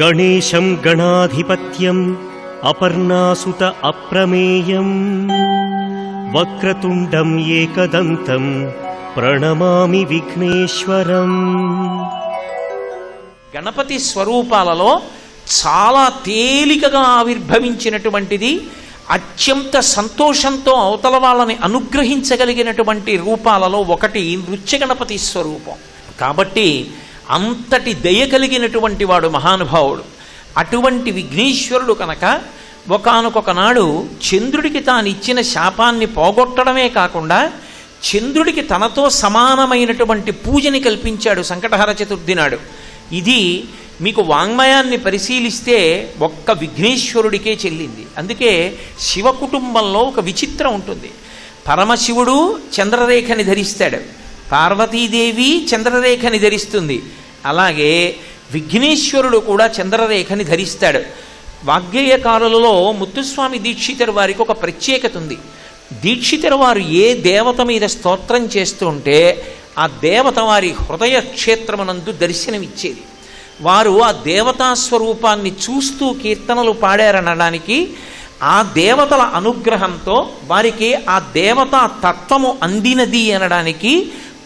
గణేశం గణాధిపత్యం అపర్ణాసుత అప్రమేయం వక్రతుండం ఏకదంతం ప్రణమామి విఘ్నేశ్వరం. గణపతి స్వరూపాలలో చాలా తేలికగా ఆవిర్భవించినటువంటిది, అత్యంత సంతోషంతో అవతల వాళ్ళని అనుగ్రహించగలిగినటువంటి రూపాలలో ఒకటి నృత్య గణపతి స్వరూపం. కాబట్టి అంతటి దయ కలిగినటువంటి వాడు మహానుభావుడు. అటువంటి విఘ్నేశ్వరుడు కనుక ఒకానొకనాడు చంద్రుడికి తానిచ్చిన శాపాన్ని పోగొట్టడమే కాకుండా చంద్రుడికి తనతో సమానమైనటువంటి పూజని కల్పించాడు సంకటహర చతుర్థి నాడు. ఇది మీకు వాంగ్మయాన్ని పరిశీలిస్తే ఒక్క విఘ్నేశ్వరుడికే చెల్లింది. అందుకే శివ కుటుంబంలో ఒక విచిత్రం ఉంటుంది. పరమశివుడు చంద్రరేఖని ధరిస్తాడు, పార్వతీదేవి చంద్రరేఖని ధరిస్తుంది, అలాగే విఘ్నేశ్వరుడు కూడా చంద్రరేఖని ధరిస్తాడు. వాగ్గేయకారులలో ముత్తుస్వామి దీక్షితరు వారికి ఒక ప్రత్యేకత ఉంది. దీక్షితరు వారు ఏ దేవత మీద స్తోత్రం చేస్తూ ఉంటే ఆ దేవత వారి హృదయ క్షేత్రమునందు దర్శనమిచ్చేది. వారు ఆ దేవతా స్వరూపాన్ని చూస్తూ కీర్తనలు పాడారనడానికి ఆ దేవతల అనుగ్రహంతో వారికి ఆ దేవతా తత్వము అందినది అనడానికి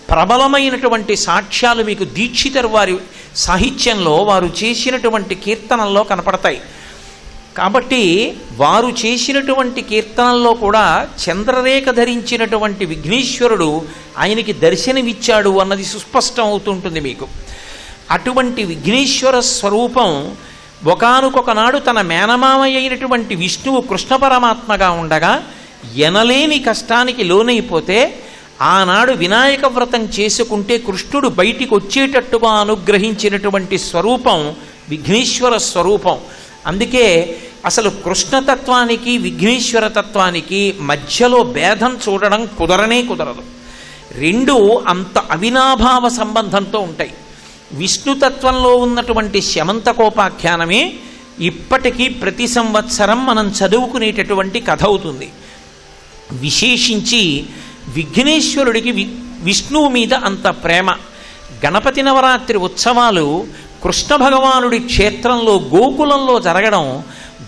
ప్రబలమైనటువంటి సాక్ష్యాలు మీకు దీక్షితరు వారి సాహిత్యంలో వారు చేసినటువంటి కీర్తనల్లో కనపడతాయి. కాబట్టి వారు చేసినటువంటి కీర్తనల్లో కూడా చంద్రరేఖ ధరించినటువంటి విఘ్నేశ్వరుడు ఆయనకి దర్శనమిచ్చాడు అన్నది సుస్పష్టం అవుతుంటుంది మీకు. అటువంటి విఘ్నేశ్వర స్వరూపం ఒకానొకనాడు తన మేనమామ అయినటువంటి విష్ణువు కృష్ణ పరమాత్మగా ఉండగా ఎనలేని కష్టానికి లోనైపోతే ఆనాడు వినాయక వ్రతం చేసుకుంటే కృష్ణుడు బయటికి వచ్చేటట్టుగా అనుగ్రహించినటువంటి స్వరూపం విఘ్నేశ్వర స్వరూపం. అందుకే అసలు కృష్ణతత్వానికి విఘ్నేశ్వర తత్వానికి మధ్యలో భేదం చూడడం కుదరనే కుదరదు. రెండు అంత అవినాభావ సంబంధంతో ఉంటాయి. విష్ణుతత్వంలో ఉన్నటువంటి శమంతకోపాఖ్యానమే ఇప్పటికీ ప్రతి సంవత్సరం మనం చదువుకునేటటువంటి కథ అవుతుంది. విశేషించి విఘ్నేశ్వరుడికి విష్ణువు మీద అంత ప్రేమ. గణపతి నవరాత్రి ఉత్సవాలు కృష్ణ భగవానుడి క్షేత్రంలో గోకులంలో జరగడం,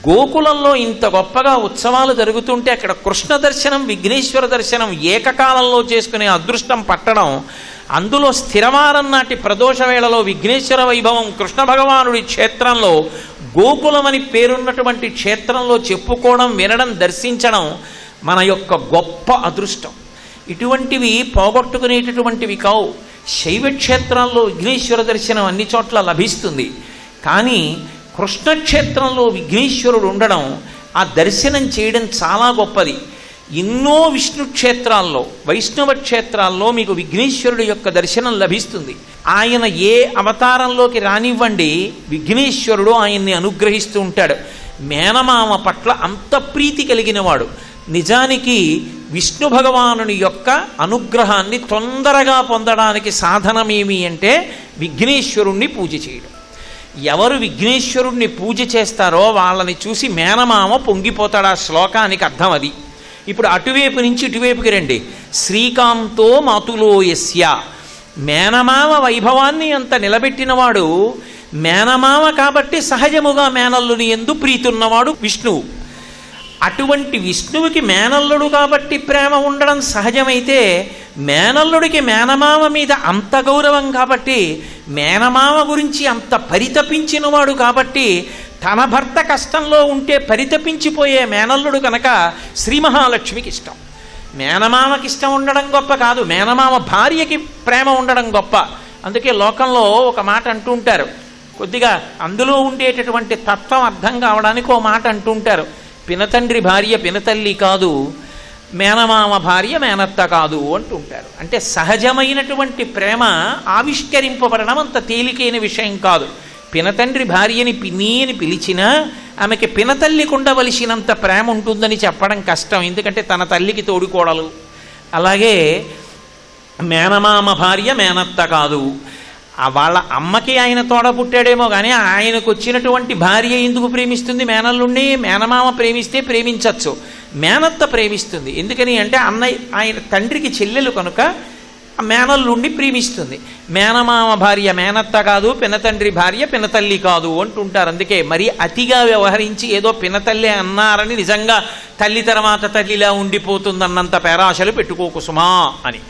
గోకులంలో ఇంత గొప్పగా ఉత్సవాలు జరుగుతుంటే అక్కడ కృష్ణ దర్శనం విఘ్నేశ్వర దర్శనం ఏకకాలంలో చేసుకునే అదృష్టం పట్టడం, అందులో స్థిరవారం నాటి ప్రదోష వేళలో విఘ్నేశ్వర వైభవం కృష్ణ భగవానుడి క్షేత్రంలో గోకులమని పేరున్నటువంటి క్షేత్రంలో చెప్పుకోవడం, వినడం, దర్శించడం మన యొక్క గొప్ప అదృష్టం. ఇటువంటివి పోగొట్టుకునేటటువంటివి కావు. శైవక్షేత్రాల్లో విఘ్నేశ్వర దర్శనం అన్ని చోట్ల లభిస్తుంది. కానీ కృష్ణక్షేత్రంలో విఘ్నేశ్వరుడు ఉండడం, ఆ దర్శనం చేయడం చాలా గొప్పది. ఎన్నో విష్ణు క్షేత్రాల్లో వైష్ణవ క్షేత్రాల్లో మీకు విఘ్నేశ్వరుడు యొక్క దర్శనం లభిస్తుంది. ఆయన ఏ అవతారంలోకి రానివ్వండి విఘ్నేశ్వరుడు ఆయన్ని అనుగ్రహిస్తూ ఉంటాడు. మేనమామ పట్ల అంత ప్రీతి కలిగినవాడు. నిజానికి విష్ణు భగవానుని యొక్క అనుగ్రహాన్ని తొందరగా పొందడానికి సాధనమేమి అంటే విఘ్నేశ్వరుణ్ణి పూజ చేయడం. ఎవరు విఘ్నేశ్వరుణ్ణి పూజ చేస్తారో వాళ్ళని చూసి మేనమామ పొంగిపోతాడు. ఆ శ్లోకానికి అర్థం అది. ఇప్పుడు అటువైపు నుంచి ఇటువైపుకి రండి. శ్రీకాంతో మాతులో యస్య, మేనమామ వైభవాన్ని అంత నిలబెట్టినవాడు మేనమామ కాబట్టి సహజముగా మేనల్లుని యందు ప్రీతున్నవాడు విష్ణువు. అటువంటి విష్ణువుకి మేనల్లుడు కాబట్టి ప్రేమ ఉండడం సహజమైతే మేనల్లుడికి మేనమామ మీద అంత గౌరవం కాబట్టి మేనమామ గురించి అంత పరితపించినవాడు కాబట్టి తన భర్త కష్టంలో ఉంటే పరితపించిపోయే మేనల్లుడు కనుక శ్రీ మహాలక్ష్మికి ఇష్టం. మేనమామకి ఇష్టం ఉండడం గొప్ప కాదు, మేనమామ భార్యకి ప్రేమ ఉండడం గొప్ప. అందుకే లోకంలో ఒక మాట అంటూ ఉంటారు, కొద్దిగా అందులో ఉండేటటువంటి తత్వం అర్థం కావడానికి ఓ మాట అంటుంటారు, పినతండ్రి భార్య పినతల్లి కాదు, మేనమామ భార్య మేనత్త కాదు అంటుంటారు. అంటే సహజమైనటువంటి ప్రేమ ఆవిష్కరింపబడడం అంత తేలికైన విషయం కాదు. పినతండ్రి భార్యని పిన్ని అని పిలిచినా ఆమెకి పినతల్లికి ఉండవలసినంత ప్రేమ ఉంటుందని చెప్పడం కష్టం. ఎందుకంటే తన తల్లికి తోడుకోడలు. అలాగే మేనమామ భార్య మేనత్త కాదు. వాళ్ళ అమ్మకి ఆయన తోడ పుట్టాడేమో కానీ ఆయనకు వచ్చినటువంటి భార్య ఎందుకు ప్రేమిస్తుంది మేనల్లుండి? మేనమామ ప్రేమిస్తే ప్రేమించవచ్చు, మేనత్త ప్రేమిస్తుంది. ఎందుకని అంటే ఆయన తండ్రికి చెల్లెలు కనుక ఆ మేనల్లుండి ప్రేమిస్తుంది. మేనమామ భార్య మేనత్త కాదు, పినతండ్రి భార్య పినతల్లి కాదు అంటుంటారు. అందుకే మరి అతిగా వ్యవహరించి ఏదో పినతల్లి అన్నారని నిజంగా తల్లి తర్వాత తల్లిలా ఉండిపోతుందన్నంత పేరాశలు పెట్టుకోకు సుమా అని.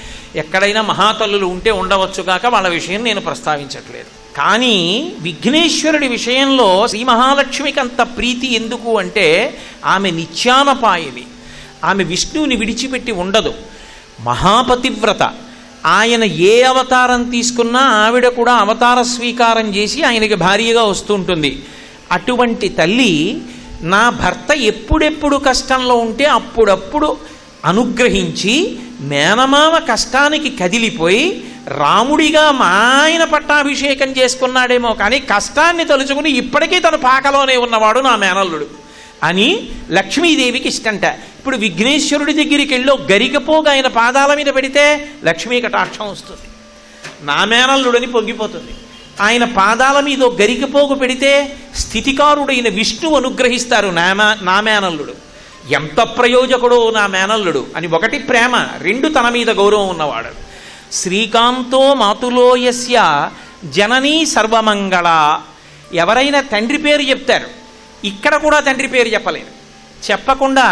ఎక్కడైనా మహాతల్లులు ఉంటే ఉండవచ్చుగాక, వాళ్ళ విషయం నేను ప్రస్తావించట్లేదు. కానీ విఘ్నేశ్వరుడి విషయంలో శ్రీ మహాలక్ష్మికి అంత ప్రీతి ఎందుకు అంటే ఆమె నిత్యానపాయని, ఆమె విష్ణువుని విడిచిపెట్టి ఉండదు, మహాపతివ్రత. ఆయన ఏ అవతారం తీసుకున్నా ఆవిడ కూడా అవతార స్వీకారం చేసి ఆయనకి భార్యగా వస్తుంటుంది. అటువంటి తల్లి నా భర్త ఎప్పుడెప్పుడు కష్టంలో ఉంటే అప్పుడప్పుడు అనుగ్రహించి మేనమామ కష్టానికి కదిలిపోయి రాముడిగా మా ఆయన పట్టాభిషేకం చేసుకున్నాడేమో కానీ కష్టాన్ని తలుచుకుని ఇప్పటికీ తను పాకలోనే ఉన్నవాడు నా మేనల్లుడు అని లక్ష్మీదేవికి ఇష్టంట. ఇప్పుడు విఘ్నేశ్వరుడి దగ్గరికి వెళ్ళి గరికపోగా ఆయన పాదాల మీద పెడితే లక్ష్మీ కటాక్షం వస్తుంది, నా మేనల్లుడని పొంగిపోతుంది. ఆయన పాదాల మీద గరికపోగు పెడితే స్థితికారుడైన విష్ణువు అనుగ్రహిస్తారు, నా మేనల్లుడు ఎంత ప్రయోజకుడో నా మేనల్లుడు అని. ఒకటి ప్రేమ, రెండు తన మీద గౌరవం ఉన్నవాడు. శ్రీకాంతో మాతులో యస్య జననీ సర్వమంగళ. ఎవరైనా తండ్రి పేరు చెప్తారు, ఇక్కడ కూడా తండ్రి పేరు చెప్పలేరు. చెప్పకుండా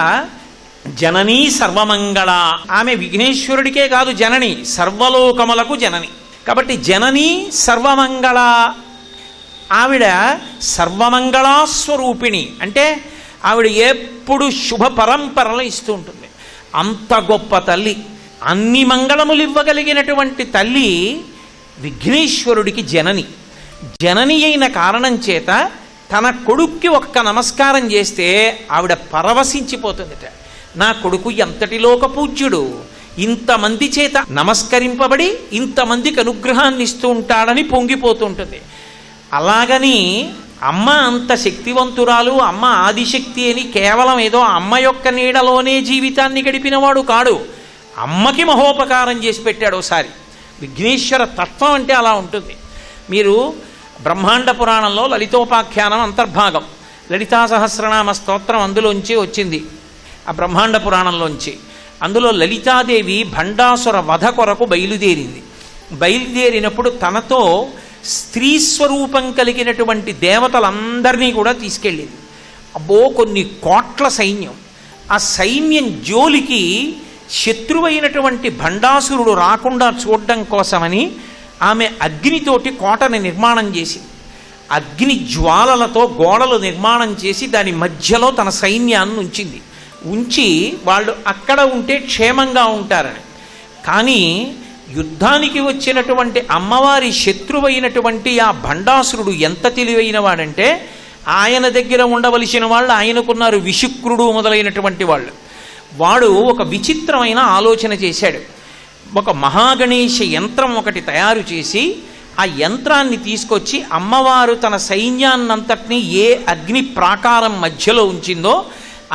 జననీ సర్వమంగళ, ఆమె విఘ్నేశ్వరుడికే కాదు జనని, సర్వలోకములకు జనని. కాబట్టి జననీ సర్వమంగళ, ఆవిడ సర్వమంగళాస్వరూపిణి. అంటే ఆవిడ ఎప్పుడు శుభ పరంపరలు ఇస్తూ ఉంటుంది. అంత గొప్ప తల్లి, అన్ని మంగళములు ఇవ్వగలిగినటువంటి తల్లి విఘ్నేశ్వరుడికి జనని. జనని అయిన కారణం చేత తన కొడుక్కి ఒక్క నమస్కారం చేస్తే ఆవిడ పరవశించిపోతుందిట. నా కొడుకు ఎంతటి లోకపూజ్యుడు, ఇంతమంది చేత నమస్కరింపబడి ఇంతమందికి అనుగ్రహాన్ని ఇస్తూ ఉంటాడని పొంగిపోతుంటుంది. అలాగని అమ్మ అంత శక్తివంతురాలు, అమ్మ ఆదిశక్తి అని కేవలం ఏదో అమ్మ యొక్క నీడలోనే జీవితాన్ని గడిపినవాడు కాడు, అమ్మకి మహోపకారం చేసి పెట్టాడు ఒకసారి. విఘ్నేశ్వర తత్వం అంటే అలా ఉంటుంది. మీరు బ్రహ్మాండ పురాణంలో లలితోపాఖ్యానం అంతర్భాగం, లలితా సహస్రనామ స్తోత్రం అందులోంచి వచ్చింది, ఆ బ్రహ్మాండ పురాణంలోంచి. అందులో లలితాదేవి భండాసుర వధ కొరకు బయలుదేరింది. బయలుదేరినప్పుడు తనతో స్త్రీ స్వరూపం కలిగినటువంటి దేవతలందరినీ కూడా తీసుకెళ్ళింది. అబ్బో కొన్ని కోట్ల సైన్యం. ఆ సైన్యం జోలికి శత్రువైనటువంటి భండాసురుడు రాకుండా చూడడం కోసమని ఆమె అగ్నితోటి కోటని నిర్మాణం చేసింది. అగ్ని జ్వాలలతో గోడలు నిర్మాణం చేసి దాని మధ్యలో తన సైన్యాన్ని ఉంచింది. ఉంచి వాళ్ళు అక్కడ ఉంటే క్షేమంగా ఉంటారని. కానీ యుద్ధానికి వచ్చినటువంటి అమ్మవారి శత్రువైనటువంటి ఆ భండాసురుడు ఎంత తెలివైన వాడంటే, ఆయన దగ్గర ఉండవలసిన వాళ్ళు ఆయనకున్నారు, విశుక్రుడు మొదలైనటువంటి వాళ్ళు. వాడు ఒక విచిత్రమైన ఆలోచన చేశాడు. ఒక మహాగణేశ యంత్రం ఒకటి తయారు చేసి ఆ యంత్రాన్ని తీసుకొచ్చి అమ్మవారు తన సైన్యాన్నంతటినీ ఏ అగ్ని ప్రాకారం మధ్యలో ఉంచిందో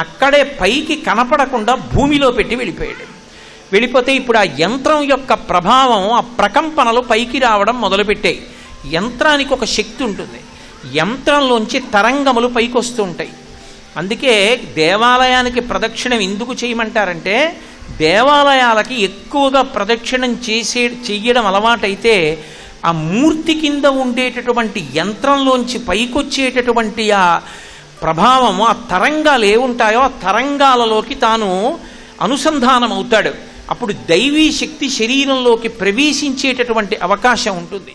అక్కడే పైకి కనపడకుండా భూమిలో పెట్టి వెళ్ళిపోయాడు. వెళ్ళిపోతే ఇప్పుడు ఆ యంత్రం యొక్క ప్రభావం, ఆ ప్రకంపనలు పైకి రావడం మొదలుపెట్టాయి. యంత్రానికి ఒక శక్తి ఉంటుంది, యంత్రంలోంచి తరంగములు పైకి వస్తూ ఉంటాయి. అందుకే దేవాలయానికి ప్రదక్షిణం ఎందుకు చేయమంటారంటే, దేవాలయాలకి ఎక్కువగా ప్రదక్షిణం చెయ్యడం అలవాటైతే ఆ మూర్తి కింద ఉండేటటువంటి యంత్రంలోంచి పైకొచ్చేటటువంటి ఆ ప్రభావం, ఆ తరంగాలు ఏముంటాయో ఆ తరంగాలలోకి తాను అనుసంధానం అవుతాడు. అప్పుడు దైవీ శక్తి శరీరంలోకి ప్రవేశించేటటువంటి అవకాశం ఉంటుంది.